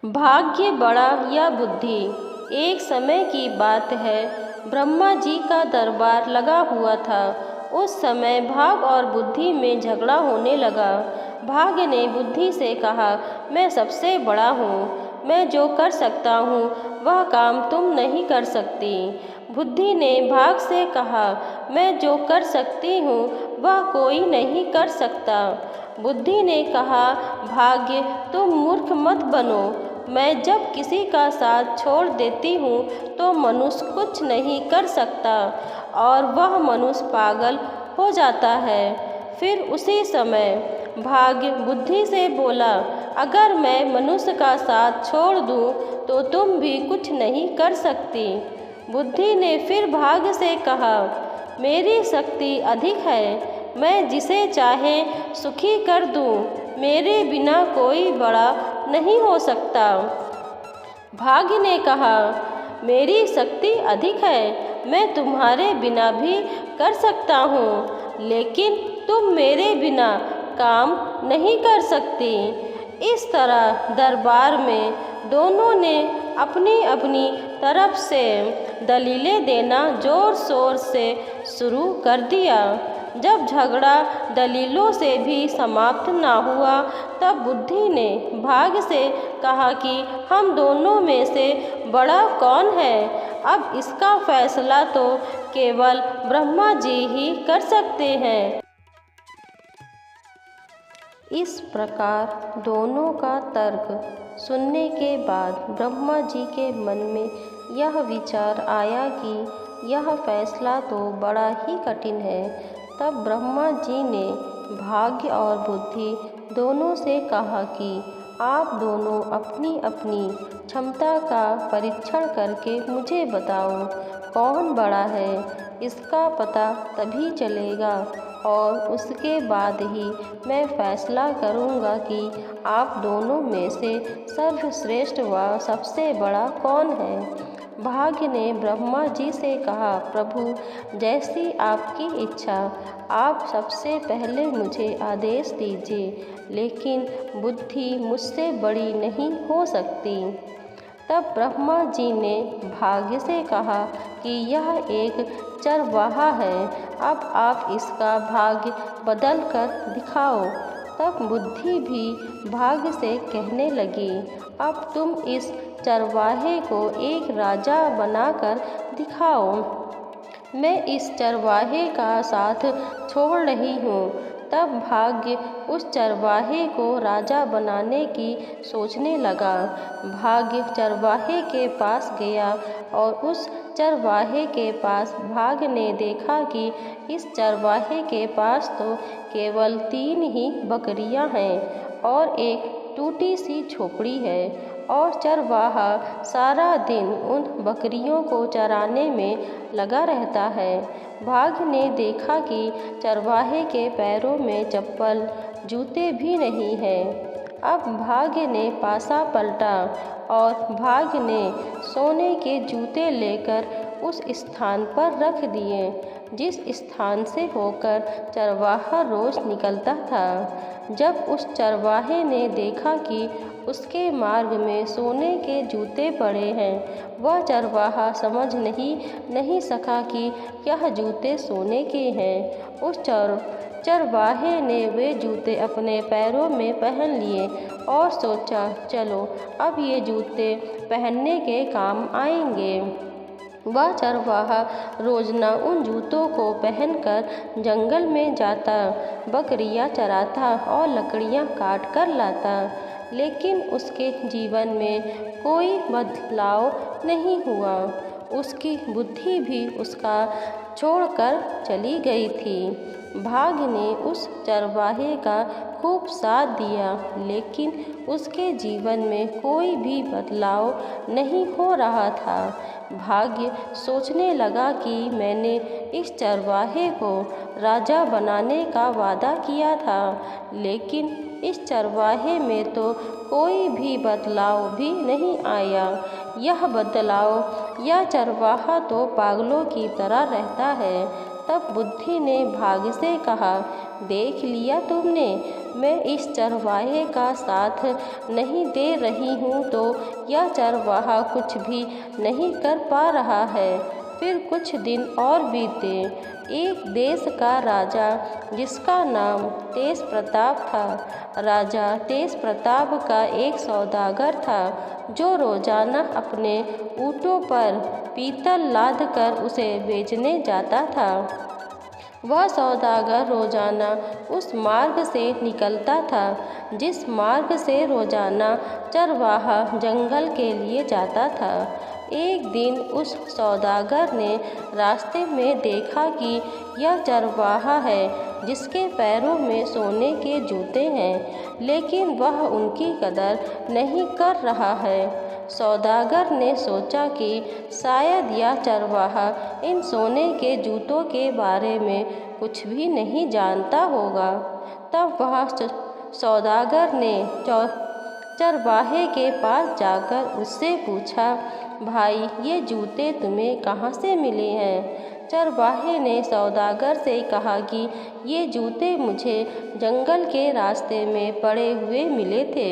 भाग्य बड़ा या बुद्धि। एक समय की बात है, ब्रह्मा जी का दरबार लगा हुआ था। उस समय भाग और बुद्धि में झगड़ा होने लगा। भाग ने बुद्धि से कहा, मैं सबसे बड़ा हूँ, मैं जो कर सकता हूँ वह काम तुम नहीं कर सकती। बुद्धि ने भाग से कहा, मैं जो कर सकती हूँ वह कोई नहीं कर सकता। बुद्धि ने कहा, भाग्य तुम मूर्ख मत बनो, मैं जब किसी का साथ छोड़ देती हूँ तो मनुष्य कुछ नहीं कर सकता और वह मनुष्य पागल हो जाता है। फिर उसी समय भाग्य बुद्धि से बोला, अगर मैं मनुष्य का साथ छोड़ दूँ तो तुम भी कुछ नहीं कर सकती। बुद्धि ने फिर भाग्य से कहा, मेरी शक्ति अधिक है, मैं जिसे चाहे सुखी कर दूँ, मेरे बिना कोई बड़ा नहीं हो सकता। भाग्य ने कहा, मेरी शक्ति अधिक है, मैं तुम्हारे बिना भी कर सकता हूँ, लेकिन तुम मेरे बिना काम नहीं कर सकती। इस तरह दरबार में दोनों ने अपनी अपनी तरफ से दलीलें देना जोर शोर से शुरू कर दिया। जब झगड़ा दलीलों से भी समाप्त ना हुआ तब बुद्धि ने भाग से कहा कि हम दोनों में से बड़ा कौन है। अब इसका फैसला तो केवल ब्रह्मा जी ही कर सकते हैं। इस प्रकार दोनों का तर्क सुनने के बाद ब्रह्मा जी के मन में यह विचार आया कि यह फैसला तो बड़ा ही कठिन है। तब ब्रह्मा जी ने भाग्य और बुद्धि दोनों से कहा कि आप दोनों अपनी अपनी क्षमता का परीक्षण करके मुझे बताओ कौन बड़ा है। इसका पता तभी चलेगा और उसके बाद ही मैं फैसला करूंगा कि आप दोनों में से सर्वश्रेष्ठ व सबसे बड़ा कौन है। भाग्य ने ब्रह्मा जी से कहा, प्रभु जैसी आपकी इच्छा, आप सबसे पहले मुझे आदेश दीजिए, लेकिन बुद्धि मुझसे बड़ी नहीं हो सकती। तब ब्रह्मा जी ने भाग्य से कहा कि यह एक चरवाहा है, अब आप इसका भाग्य बदल कर दिखाओ। तब बुद्धि भी भाग्य से कहने लगी, अब तुम इस चरवाहे को एक राजा बनाकर दिखाओ, मैं इस चरवाहे का साथ छोड़ रही हूँ। तब भाग्य उस चरवाहे को राजा बनाने की सोचने लगा। भाग्य चरवाहे के पास गया और उस चरवाहे के पास भाग्य ने देखा कि इस चरवाहे के पास तो केवल 3 ही बकरियां हैं और एक टूटी सी झोपड़ी है और चरवाहा सारा दिन उन बकरियों को चराने में लगा रहता है। भाग्य ने देखा कि चरवाहे के पैरों में चप्पल जूते भी नहीं हैं। अब भाग्य ने पासा पलटा और भाग्य ने सोने के जूते लेकर उस स्थान पर रख दिए जिस स्थान से होकर चरवाहा रोज निकलता था। जब उस चरवाहे ने देखा कि उसके मार्ग में सोने के जूते पड़े हैं, वह चरवाहा समझ नहीं सका कि यह जूते सोने के हैं। उस चरवाहे ने वे जूते अपने पैरों में पहन लिए और सोचा, चलो अब ये जूते पहनने के काम आएंगे। वह चरवाहा रोजना उन जूतों को पहनकर जंगल में जाता, बकरियां चराता और लकड़ियां काट कर लाता, लेकिन उसके जीवन में कोई बदलाव नहीं हुआ। उसकी बुद्धि भी उसका छोड़कर चली गई थी। भाग्य ने उस चरवाहे का खूब साथ दिया, लेकिन उसके जीवन में कोई भी बदलाव नहीं हो रहा था। भाग्य सोचने लगा कि मैंने इस चरवाहे को राजा बनाने का वादा किया था, लेकिन इस चरवाहे में तो कोई भी बदलाव भी नहीं आया। यह चरवाहा तो पागलों की तरह रहता है। तब बुद्धि ने भाग्य से कहा, देख लिया तुमने, मैं इस चरवाहे का साथ नहीं दे रही हूँ तो यह चरवाहा कुछ भी नहीं कर पा रहा है। फिर कुछ दिन और बीते। एक देश का राजा जिसका नाम तेज प्रताप था। राजा तेज प्रताप का एक सौदागर था जो रोजाना अपने ऊँटों पर पीतल लाद कर उसे बेचने जाता था। वह सौदागर रोजाना उस मार्ग से निकलता था जिस मार्ग से रोजाना चरवाहा जंगल के लिए जाता था। एक दिन उस सौदागर ने रास्ते में देखा कि यह चरवाहा है जिसके पैरों में सोने के जूते हैं, लेकिन वह उनकी कदर नहीं कर रहा है। सौदागर ने सोचा कि शायद यह चरवाहा इन सोने के जूतों के बारे में कुछ भी नहीं जानता होगा। तब वह सौदागर ने चरवाहे के पास जाकर उससे पूछा, भाई ये जूते तुम्हें कहाँ से मिले हैं? चरवाहे ने सौदागर से कहा कि ये जूते मुझे जंगल के रास्ते में पड़े हुए मिले थे।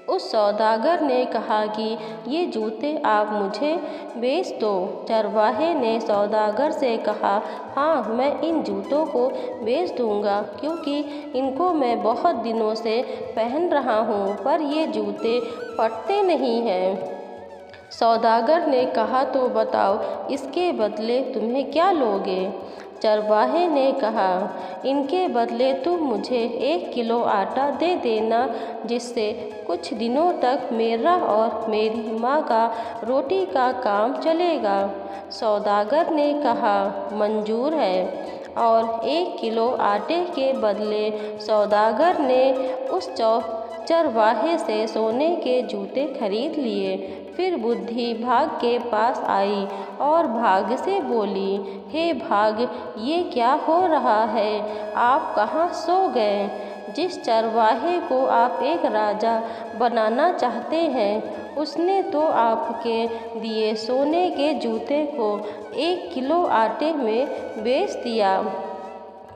उस सौदागर ने कहा कि ये जूते आप मुझे बेच दो। चरवाहे ने सौदागर से कहा, हाँ मैं इन जूतों को बेच दूंगा क्योंकि इनको मैं बहुत दिनों से पहन रहा हूँ, पर ये जूते फटते नहीं हैं। सौदागर ने कहा, तो बताओ इसके बदले तुम्हें क्या लोगे? चरवाहे ने कहा, इनके बदले तुम मुझे 1 किलो आटा दे देना जिससे कुछ दिनों तक मेरा और मेरी माँ का रोटी का काम चलेगा। सौदागर ने कहा, मंजूर है। और 1 किलो आटे के बदले सौदागर ने उस चरवाहे से सोने के जूते खरीद लिए। फिर बुद्धि भाग के पास आई और भाग से बोली, हे भाग, ये क्या हो रहा है? आप कहाँ सो गए? जिस चरवाहे को आप एक राजा बनाना चाहते हैं उसने तो आपके दिए सोने के जूते को 1 किलो आटे में बेच दिया।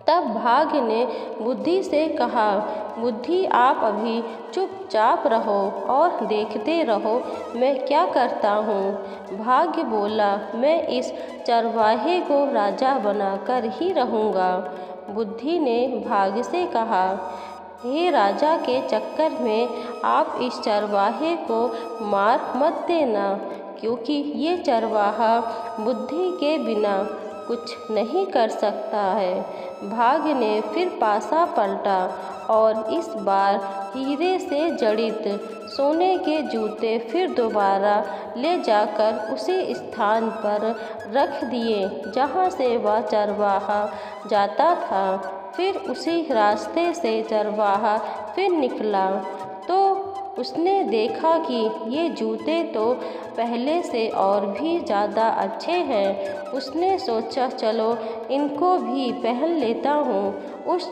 तब भाग ने बुद्धि से कहा, बुद्धि आप अभी चुपचाप रहो और देखते रहो मैं क्या करता हूँ। भाग्य बोला, मैं इस चरवाहे को राजा बनाकर ही रहूँगा। बुद्धि ने भाग से कहा, हे राजा के चक्कर में आप इस चरवाहे को मार मत देना क्योंकि ये चरवाहा बुद्धि के बिना कुछ नहीं कर सकता है। भाग ने फिर पासा पलटा और इस बार हीरे से जड़ित सोने के जूते फिर दोबारा ले जाकर उसी स्थान पर रख दिए जहाँ से वह चरवाहा जाता था। फिर उसी रास्ते से चरवाहा फिर निकला तो उसने देखा कि ये जूते तो पहले से और भी ज़्यादा अच्छे हैं। उसने सोचा, चलो इनको भी पहन लेता हूँ। उस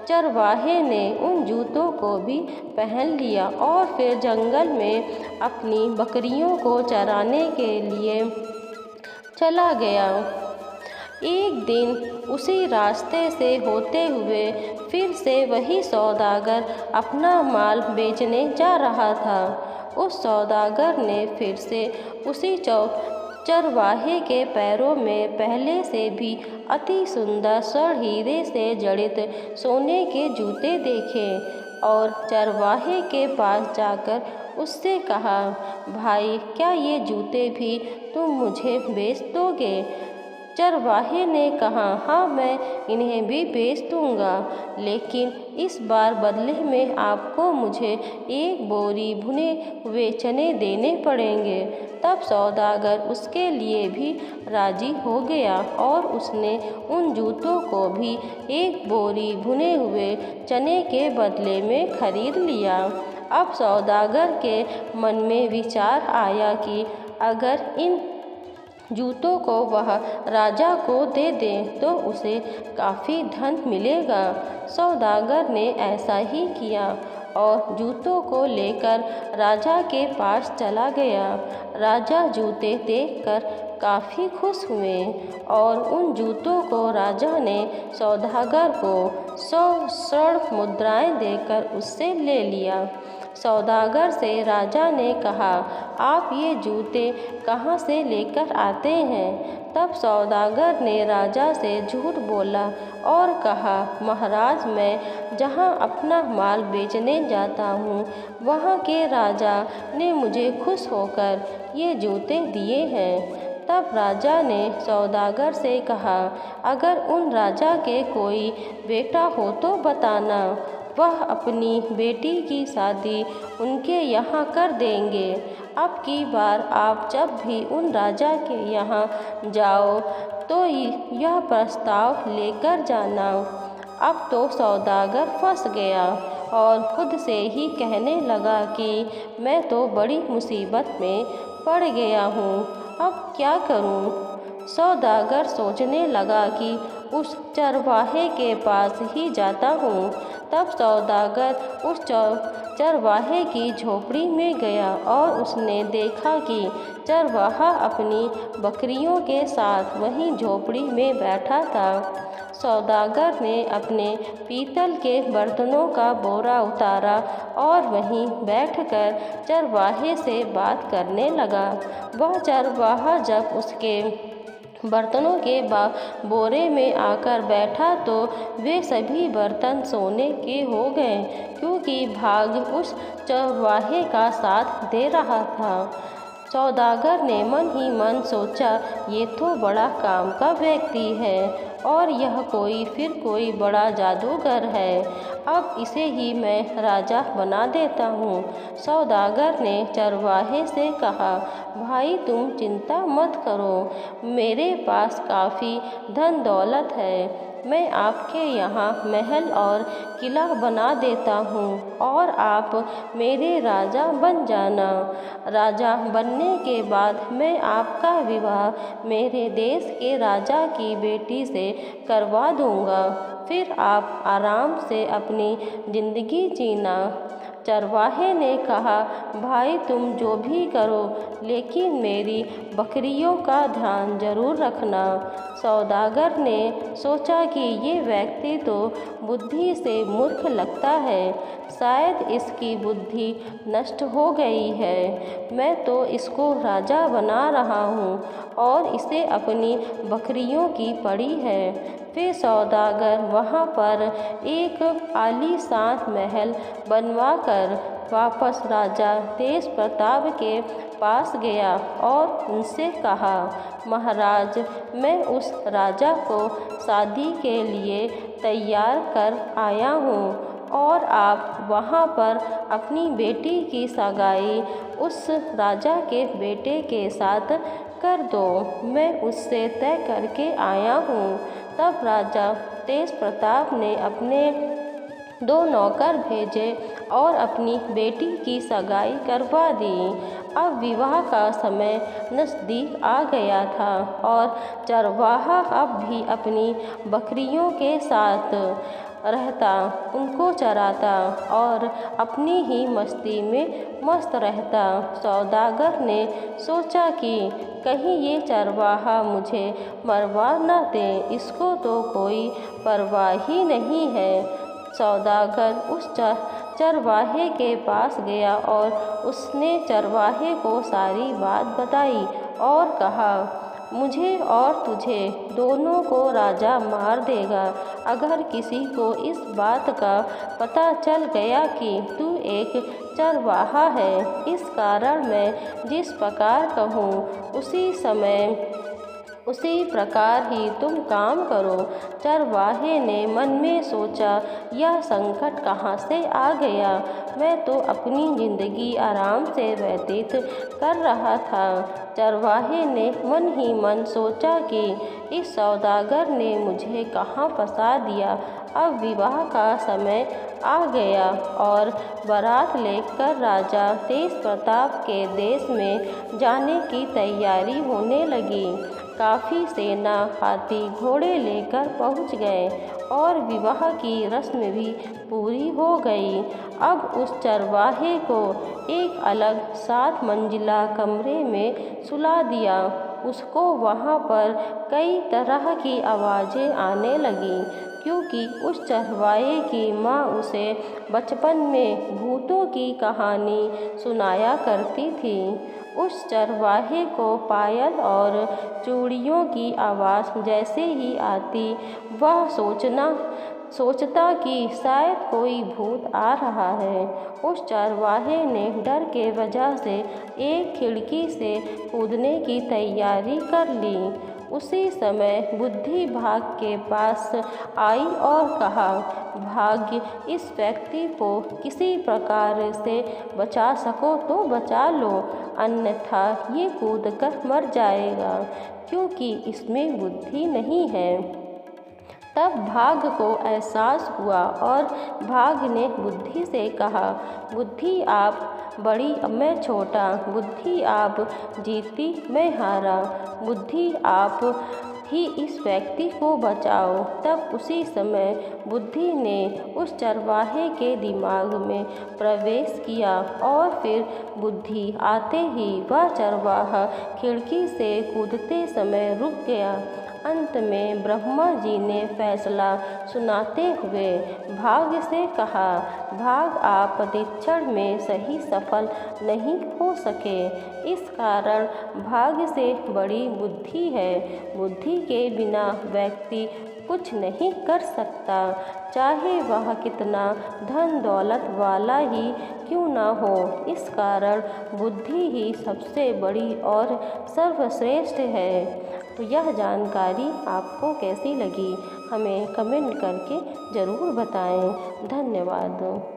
चरवाहे ने उन जूतों को भी पहन लिया और फिर जंगल में अपनी बकरियों को चराने के लिए चला गया। एक दिन उसी रास्ते से होते हुए फिर से वही सौदागर अपना माल बेचने जा रहा था। उस सौदागर ने फिर से उसी चरवाहे के पैरों में पहले से भी अति सुंदर स्वर्ण हीरे से जड़ित सोने के जूते देखे और चरवाहे के पास जाकर उससे कहा, भाई क्या ये जूते भी तुम मुझे बेच दोगे? चरवाहे ने कहा, हाँ मैं इन्हें भी बेच दूंगा, लेकिन इस बार बदले में आपको मुझे 1 बोरी भुने हुए चने देने पड़ेंगे। तब सौदागर उसके लिए भी राजी हो गया और उसने उन जूतों को भी 1 बोरी भुने हुए चने के बदले में खरीद लिया। अब सौदागर के मन में विचार आया कि अगर इन जूतों को वह राजा को दे दे तो उसे काफ़ी धन मिलेगा। सौदागर ने ऐसा ही किया और जूतों को लेकर राजा के पास चला गया। राजा जूते देखकर काफ़ी खुश हुए और उन जूतों को राजा ने सौदागर को 100 स्वर्ण मुद्राएं देकर उससे ले लिया। सौदागर से राजा ने कहा, आप ये जूते कहाँ से लेकर आते हैं? तब सौदागर ने राजा से झूठ बोला और कहा, महाराज, मैं जहाँ अपना माल बेचने जाता हूँ वहाँ के राजा ने मुझे खुश होकर ये जूते दिए हैं। तब राजा ने सौदागर से कहा, अगर उन राजा के कोई बेटा हो तो बताना, वह अपनी बेटी की शादी उनके यहाँ कर देंगे। अब की बार आप जब भी उन राजा के यहाँ जाओ तो यह प्रस्ताव लेकर जाना। अब तो सौदागर फंस गया और खुद से ही कहने लगा कि मैं तो बड़ी मुसीबत में पड़ गया हूँ, अब क्या करूँ? सौदागर सोचने लगा कि उस चरवाहे के पास ही जाता हूँ। तब सौदागर उस चरवाहे की झोपड़ी में गया और उसने देखा कि चरवाहा अपनी बकरियों के साथ वहीं झोपड़ी में बैठा था। सौदागर ने अपने पीतल के बर्तनों का बोरा उतारा और वहीं बैठकर चरवाहे से बात करने लगा। वह चरवाहा जब उसके बर्तनों के बोरे में आकर बैठा तो वे सभी बर्तन सोने के हो गए, क्योंकि भाग उस चरवाहे का साथ दे रहा था। सौदागर ने मन ही मन सोचा, ये तो बड़ा काम का व्यक्ति है और यह कोई बड़ा जादूगर है, अब इसे ही मैं राजा बना देता हूँ। सौदागर ने चरवाहे से कहा, भाई तुम चिंता मत करो, मेरे पास काफ़ी धन दौलत है, मैं आपके यहाँ महल और किला बना देता हूँ और आप मेरे राजा बन जाना। राजा बनने के बाद मैं आपका विवाह मेरे देश के राजा की बेटी से करवा दूँगा, फिर आप आराम से अपनी ज़िंदगी जीना। चरवाहे ने कहा, भाई तुम जो भी करो लेकिन मेरी बकरियों का ध्यान जरूर रखना। सौदागर ने सोचा कि ये व्यक्ति तो बुद्धि से मूर्ख लगता है, शायद इसकी बुद्धि नष्ट हो गई है, मैं तो इसको राजा बना रहा हूँ और इसे अपनी बकरियों की पड़ी है। फिर सौदागर वहाँ पर एक आलीशान महल बनवाकर वापस राजा तेज प्रताप के पास गया और उनसे कहा, महाराज, मैं उस राजा को शादी के लिए तैयार कर आया हूँ और आप वहाँ पर अपनी बेटी की सगाई उस राजा के बेटे के साथ कर दो, मैं उससे तय करके आया हूँ। तब राजा तेज प्रताप ने अपने 2 नौकर भेजे और अपनी बेटी की सगाई करवा दी। अब विवाह का समय नज़दीक आ गया था और चरवाहा अब भी अपनी बकरियों के साथ रहता, उनको चराता और अपनी ही मस्ती में मस्त रहता। सौदागर ने सोचा कि कहीं ये चरवाहा मुझे मरवा न दे, इसको तो कोई परवाह ही नहीं है। सौदागर उस चरवाहे के पास गया और उसने चरवाहे को सारी बात बताई और कहा, मुझे और तुझे दोनों को राजा मार देगा अगर किसी को इस बात का पता चल गया कि तू एक चरवाहा है। इस कारण मैं जिस प्रकार कहूँ उसी प्रकार ही तुम काम करो। चरवाहे ने मन में सोचा, यह संकट कहाँ से आ गया, मैं तो अपनी ज़िंदगी आराम से व्यतीत कर रहा था। चरवाहे ने मन ही मन सोचा कि इस सौदागर ने मुझे कहाँ फंसा दिया। अब विवाह का समय आ गया और बारात लेकर राजा तेज प्रताप के देश में जाने की तैयारी होने लगी। काफ़ी सेना हाथी घोड़े लेकर पहुंच गए और विवाह की रस्म भी पूरी हो गई। अब उस चरवाहे को एक अलग 7 मंजिला कमरे में सुला दिया। उसको वहाँ पर कई तरह की आवाज़ें आने लगीं, क्योंकि उस चरवाहे की माँ उसे बचपन में भूतों की कहानी सुनाया करती थी। उस चरवाहे को पायल और चूड़ियों की आवाज़ जैसे ही आती, वह सोचता कि शायद कोई भूत आ रहा है। उस चरवाहे ने डर के वजह से एक खिड़की से कूदने की तैयारी कर ली। उसी समय बुद्धि भाग के पास आई और कहा, भाग्य इस व्यक्ति को किसी प्रकार से बचा सको तो बचा लो, अन्यथा ये कूदकर मर जाएगा, क्योंकि इसमें बुद्धि नहीं है। तब भाग को एहसास हुआ और भाग ने बुद्धि से कहा, बुद्धि आप बड़ी मैं छोटा, बुद्धि आप जीती मैं हारा, बुद्धि आप ही इस व्यक्ति को बचाओ। तब उसी समय बुद्धि ने उस चरवाहे के दिमाग में प्रवेश किया और फिर बुद्धि आते ही वह चरवाहा खिड़की से कूदते समय रुक गया। अंत में ब्रह्मा जी ने फैसला सुनाते हुए भाग से कहा, भाग आप परीक्षण में सही सफल नहीं हो सके, इस कारण भाग्य से बड़ी बुद्धि है। बुद्धि के बिना व्यक्ति कुछ नहीं कर सकता, चाहे वह कितना धन दौलत वाला ही क्यों ना हो। इस कारण बुद्धि ही सबसे बड़ी और सर्वश्रेष्ठ है। तो यह जानकारी आपको कैसी लगी, हमें कमेंट करके ज़रूर बताएं। धन्यवाद।